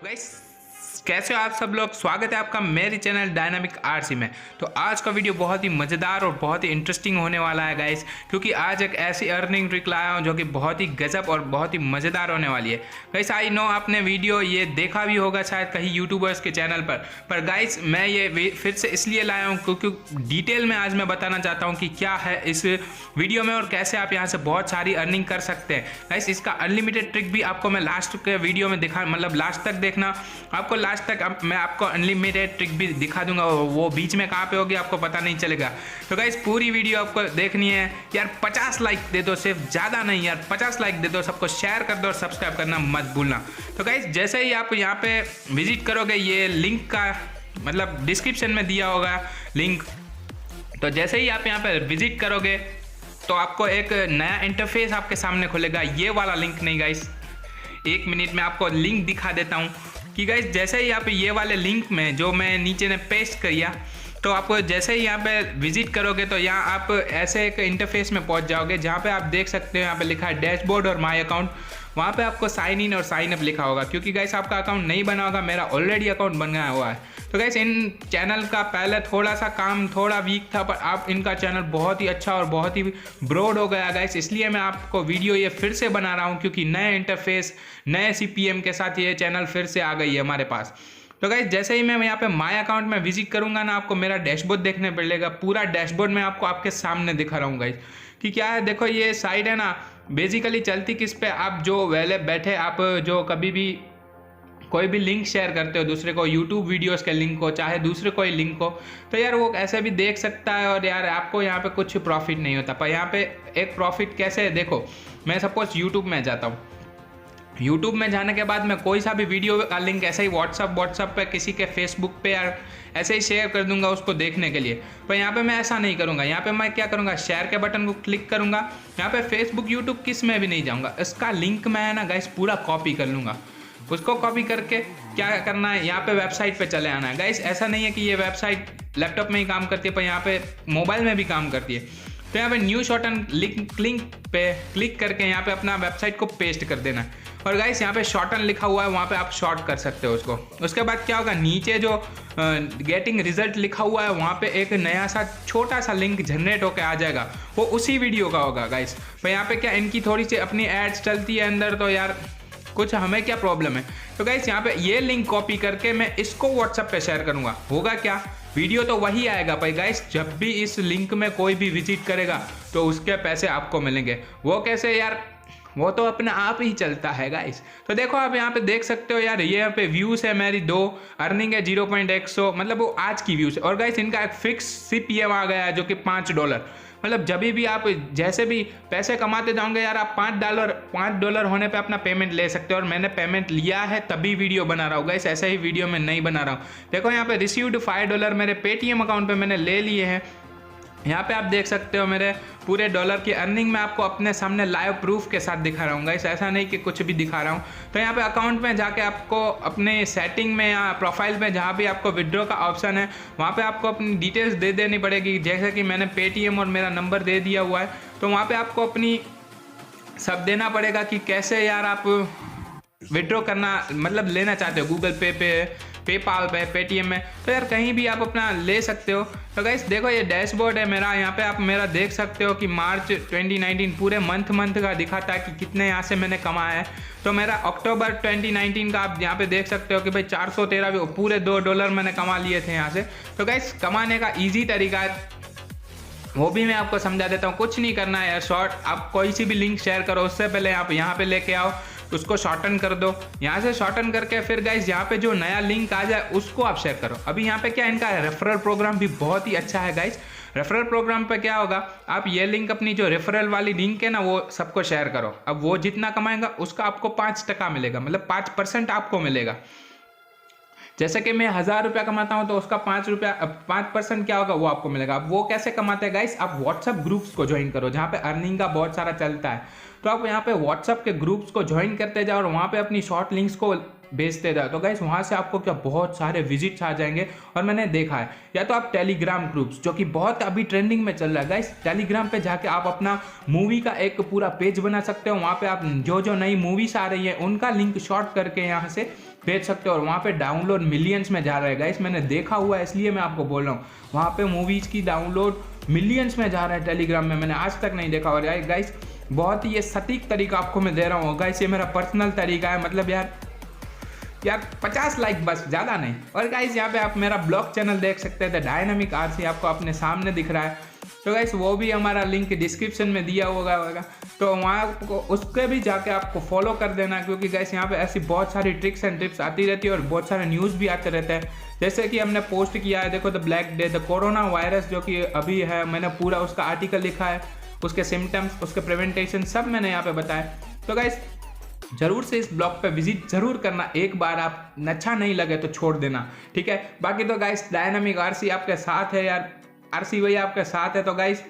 Guys कैसे हो आप सब लोग। स्वागत है आपका मेरे चैनल डायनामिक आरसी में। तो आज का वीडियो बहुत ही मज़ेदार और बहुत ही इंटरेस्टिंग होने वाला है गाइस, क्योंकि आज एक ऐसी अर्निंग ट्रिक लाया हूं जो कि बहुत ही गजब और बहुत ही मज़ेदार होने वाली है। गाइस आई नो आपने वीडियो ये देखा भी होगा शायद कहीं यूट्यूबर्स के चैनल पर गाइस मैं ये फिर से इसलिए लाया हूँ क्योंकि डिटेल में आज मैं बताना चाहता हूँ कि क्या है इस वीडियो में और कैसे आप यहाँ से बहुत सारी अर्निंग कर सकते हैं। गाइस इसका अनलिमिटेड ट्रिक भी आपको मैं लास्ट के वीडियो में दिखा, मतलब लास्ट तक देखना, आपको लास्ट तक मैं आपको अनलिमिटेड ट्रिक भी दिखा दूंगा। वो बीच में कहाँ पे होगी आपको पता नहीं चलेगा। तो गाइस पूरी वीडियो आपको देखनी है यार। 50 लाइक दे दो, सिर्फ ज़्यादा नहीं यार, 50 लाइक दे दो, सबको शेयर कर दो और सब्सक्राइब करना मत भूलना। तो गाइस जैसे ही आप यहाँ पे विजिट करोगे, ये लिंक का मतलब डिस्क्रिप्शन में दिया होगा लिंक। तो जैसे ही आप यहाँ पे विजिट करोगे तो आपको एक नया इंटरफेस आपके सामने खुलेगा। ये वाला लिंक नहीं गाइस, एक मिनट में आपको लिंक दिखा देता हूँ कि गाइस जैसे ही आप ये वाले लिंक में जो मैं नीचे ने पेस्ट किया, तो आपको जैसे ही यहाँ पे विजिट करोगे तो यहाँ आप ऐसे एक इंटरफेस में पहुँच जाओगे जहाँ पे आप देख सकते हो यहाँ पे लिखा है डैशबोर्ड और माय अकाउंट। वहाँ पे आपको साइन इन और साइन अप लिखा होगा, क्योंकि गाइस आपका अकाउंट नहीं बना होगा, मेरा ऑलरेडी अकाउंट बन गया हुआ है। तो गाइस इन चैनल का पहले थोड़ा सा काम थोड़ा वीक था, पर अब इनका चैनल बहुत ही अच्छा और बहुत ही ब्रॉड हो गया गाइस। इसलिए मैं आपको वीडियो ये फिर से बना रहा हूँ, क्योंकि नए इंटरफेस नए CPM के साथ ये चैनल फिर से आ गई है हमारे पास। तो गाइस जैसे ही मैं यहाँ पे माय अकाउंट में विजिट करूंगा ना, आपको मेरा डैशबोर्ड देखने पड़ेगा। पूरा डैशबोर्ड में आपको आपके सामने दिखा रहा हूँ गाइस कि क्या है। देखो ये साइड है ना, बेसिकली चलती किस पे, आप जो वेले बैठे आप जो कभी भी कोई भी लिंक शेयर करते हो दूसरे को, यूट्यूब वीडियोस के लिंक को, चाहे दूसरे कोई लिंक को, तो यार वो ऐसे भी देख सकता है और यार आपको यहाँ पे कुछ प्रॉफिट नहीं होता। पर यहाँ पे एक प्रॉफिट कैसे है, देखो मैं सपोज यूट्यूब में जाता हूँ, यूट्यूब में जाने के बाद मैं कोई सा भी वीडियो का लिंक ऐसे ही व्हाट्सअप पे किसी के फेसबुक पे यार ऐसे ही शेयर कर दूंगा उसको देखने के लिए। पर यहाँ पे मैं ऐसा नहीं करूँगा। यहाँ पे मैं क्या करूँगा, शेयर के बटन को क्लिक करूँगा। यहाँ पे फेसबुक यूट्यूब किस में भी नहीं जाऊँगा, इसका लिंक मैं ना गाइस पूरा कॉपी कर लूँगा। उसको कॉपी करके क्या करना है, यहाँ पे वेबसाइट पे चले आना है गाइस। ऐसा नहीं है कि ये वेबसाइट लैपटॉप में ही काम करती है, पर यहाँ पे मोबाइल में भी काम करती है। तो यहाँ पे न्यू शॉर्टन लिंक पे क्लिक करके यहाँ पे अपना वेबसाइट को पेस्ट कर देना है। और गाइस यहाँ पे शॉर्टन लिखा हुआ है, वहाँ पे आप शॉर्ट कर सकते हो उसको। उसके बाद क्या होगा, नीचे जो गेटिंग रिजल्ट लिखा हुआ है वहाँ पे एक नया सा छोटा सा लिंक जनरेट होकर आ जाएगा, वो उसी वीडियो का होगा गाइस। पर यहाँ पे क्या इनकी थोड़ी सी अपनी एड्स चलती है अंदर, तो यार कुछ हमें क्या प्रॉब्लम है। तो गाइस यहाँ पे ये लिंक कॉपी करके मैं इसको व्हाट्सएप पे शेयर करूँगा, होगा क्या, वीडियो तो वही आएगा। पर गाइस जब भी इस लिंक में कोई भी विजिट करेगा तो उसके पैसे आपको मिलेंगे। वो कैसे यार, वो तो अपने आप ही चलता है गाइस। तो देखो आप यहाँ पे देख सकते हो यार, ये यहाँ पे व्यूज़ है मेरी 2, अर्निंग है 0.100, मतलब वो आज की व्यूज़ है। और गाइस इनका एक फिक्स CPM आ गया है जो कि $5, मतलब जब भी आप जैसे भी पैसे कमाते जाओगे यार, आप $5 होने पे अपना पेमेंट ले सकते हो। और मैंने पेमेंट लिया है तभी वीडियो बना रहा हूँ गाइस, ऐसे ही वीडियो में नहीं बना रहा हूँ। देखो यहाँ पे रिसीव्ड $5 मेरे पेटीएम अकाउंट पे मैंने ले लिए हैं। यहाँ पे आप देख सकते हो मेरे पूरे डॉलर की अर्निंग मैं आपको अपने सामने लाइव प्रूफ के साथ दिखा रहा हूँ गाइस, ऐसा नहीं कि कुछ भी दिखा रहा हूँ। तो यहाँ पे अकाउंट में जाके आपको अपने सेटिंग में या प्रोफाइल में जहाँ भी आपको विड्रॉ का ऑप्शन है वहाँ पे आपको अपनी डिटेल्स दे देनी पड़ेगी। जैसे कि मैंने पेटीएम और मेरा नंबर दे दिया हुआ है, तो वहाँ पर आपको अपनी सब देना पड़ेगा कि कैसे यार आप विड्रॉ करना मतलब लेना चाहते हो, गूगल पे पेपाल पे, पेटीएम में, तो यार कहीं भी आप अपना ले सकते हो। तो गाइस देखो ये डैशबोर्ड है मेरा, यहाँ पे आप मेरा देख सकते हो कि मार्च 2019 पूरे मंथ का दिखाता है कि कितने यहाँ से मैंने कमाया है। तो मेरा अक्टूबर 2019 का आप यहाँ पे देख सकते हो कि भाई 413 पूरे $2 मैंने कमा लिए थे यहाँ से। तो गाइस कमाने का ईजी तरीका है, वो भी मैं आपको समझा देता हूँ। कुछ नहीं करना है यार, शॉर्ट आप कोई सी भी लिंक शेयर करो, उससे पहले आप यहाँ पे लेके आओ, उसको शॉर्टन कर दो। यहाँ से शॉर्टन करके फिर गाइस यहाँ पे जो नया लिंक आ जाए उसको आप शेयर करो। अभी यहाँ पे क्या इनका रेफरल प्रोग्राम भी बहुत ही अच्छा है गाइस। रेफरल प्रोग्राम पे क्या होगा, आप ये लिंक अपनी जो रेफरल वाली लिंक है ना वो सबको शेयर करो। अब वो जितना कमाएगा उसका आपको 5% मिलेगा, मतलब 5% आपको मिलेगा। जैसे कि मैं 1000 रुपया कमाता हूँ तो उसका 5% क्या होगा वो आपको मिलेगा। अब वो कैसे कमाते हैं गाइस, आप व्हाट्सअप ग्रुप्स को ज्वाइन करो जहाँ पे अर्निंग का बहुत सारा चलता है। तो आप यहाँ पे व्हाट्सअप के ग्रुप्स को ज्वाइन करते जाओ और वहाँ पे अपनी शॉर्ट लिंक्स को बेचते थे, तो गाइस वहाँ से आपको क्या बहुत सारे विजिट्स आ जाएंगे। और मैंने देखा है, या तो आप टेलीग्राम ग्रुप्स जो कि बहुत अभी ट्रेंडिंग में चल रहा है गाइस, टेलीग्राम पे जाके आप अपना मूवी का एक पूरा पेज बना सकते हो। वहाँ पे आप जो जो नई मूवीज आ रही है उनका लिंक शॉर्ट करके यहाँ से भेज सकते हो, और वहाँ पे डाउनलोड मिलियंस में जा रहा है गाइस। मैंने देखा हुआ है, इसलिए मैं आपको बोल रहा हूँ, वहाँ पे मूवीज़ की डाउनलोड मिलियंस में जा रहा है टेलीग्राम में, मैंने आज तक नहीं देखा। और यार गाइस बहुत ही ये सटीक तरीका आपको मैं दे रहा हूँ गाइस, ये मेरा पर्सनल तरीका है, मतलब यार 50 लाइक बस, ज़्यादा नहीं। और गाइस यहाँ पे आप मेरा ब्लॉग चैनल देख सकते थे, डायनामिक आरसी, आपको अपने सामने दिख रहा है। तो गाइस वो भी हमारा लिंक डिस्क्रिप्शन में दिया होगा, तो वहाँ आपको उसके भी जाके आपको फॉलो कर देना, क्योंकि गाइस यहाँ पे ऐसी बहुत सारी ट्रिक्स एंड टिप्स आती रहती है और बहुत सारे न्यूज़ भी आते रहते हैं। जैसे कि हमने पोस्ट किया है, देखो the black day, the corona virus जो कि अभी है, मैंने पूरा उसका आर्टिकल लिखा है, उसके सिम्टम्स, उसके प्रिवेंटेशन सब मैंने यहाँ पे बताया। तो गाइस जरूर से इस ब्लॉग पे विजिट जरूर करना, एक बार आप अच्छा नहीं लगे तो छोड़ देना, ठीक है। बाकी तो गाइस डायनामिक आरसी आपके साथ है यार, आरसी भैया आपके साथ है। तो गाइस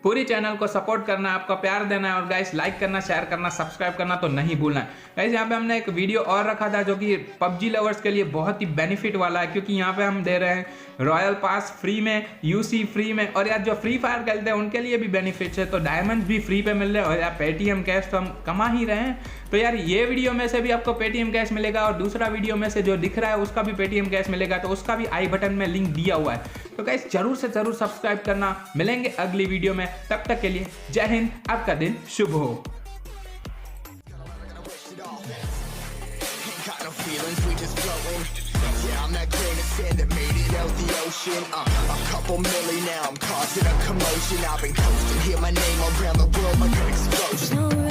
पूरी चैनल को सपोर्ट करना है, आपका प्यार देना है, और गाइस लाइक करना, शेयर करना, सब्सक्राइब करना तो नहीं भूलना है। गाइस यहाँ पे हमने एक वीडियो और रखा था जो कि पबजी लवर्स के लिए बहुत ही बेनिफिट वाला है, क्योंकि यहाँ पे हम दे रहे हैं रॉयल पास फ्री में, यूसी फ्री में, और यार जो फ्री फायर खेलते हैं उनके लिए भी बेनिफिट्स है, तो डायमंड भी फ्री पे मिल रहे हैं, और यार पेटीएम कैश तो हम कमा ही रहे हैं। तो यार ये वीडियो में से भी आपको पेटीएम कैश मिलेगा, और दूसरा वीडियो में से जो दिख रहा है उसका भी पेटीएम कैश मिलेगा, तो उसका भी आई बटन में लिंक दिया हुआ है। तो गाइस जरूर से जरूर सब्सक्राइब करना। मिलेंगे अगली वीडियो में, तब तक के लिए जय हिंद, आपका दिन शुभ हो। Feelings, we just floating. Yeah, I'm that grain of sand that made it out the ocean. A couple milli now, I'm causing a commotion. I've been coasting, hear my name around the world like an explosion.